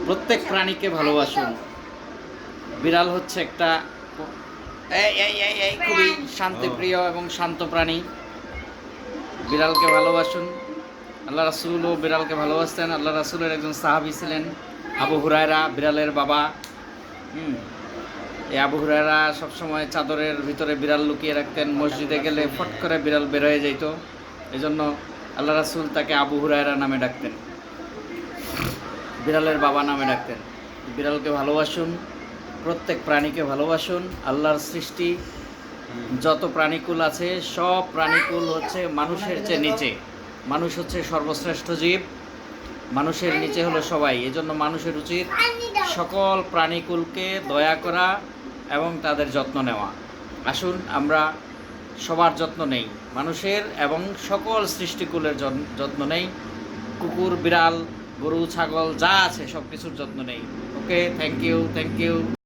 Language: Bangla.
প্রত্যেক প্রাণীকে ভালোবাসুন। বিড়াল হচ্ছে একটা খুবই শান্তিপ্রিয় এবং শান্ত প্রাণী। বিড়ালকে ভালোবাসুন। আল্লাহ রাসূলও বিড়ালকে ভালোবাসতেন। আল্লাহ রাসূলের একজন সাহাবী ছিলেন আবু হুরায়রা, বিড়ালের বাবা। এই আবু হুরায়রা সবসময় চাদরের ভিতরে বিড়াল লুকিয়ে রাখতেন। মসজিদে গেলে ফট করে বিড়াল বের হয়ে যেত। এজন্য আল্লাহ রাসূল তাকে আবু হুরায়রা নামে ডাকতেন, বিড়ালের বাবা নামে ডাকতেন। বিড়ালকে ভালোবাসুন, প্রত্যেক প্রাণীকে ভালোবাসুন। আল্লাহর সৃষ্টি যত প্রাণীকুল আছে সব প্রাণীকুল হচ্ছে মানুষের চেয়ে নিচে। মানুষ হচ্ছে সর্বশ্রেষ্ঠ জীব, মানুষের নিচে হলো সবাই। এজন্য মানুষের উচিত সকল প্রাণীকুলকে দয়া করা এবং তাদের যত্ন নেওয়া। আসুন আমরা সবার যত্ন নেই, মানুষের এবং সকল সৃষ্টিকুলের যত্ন নেই। কুকুর, বিড়াল, গরু, ছাগল যা আছে সব কিছুর যত্ন নেই। ওকে, থ্যাংক ইউ।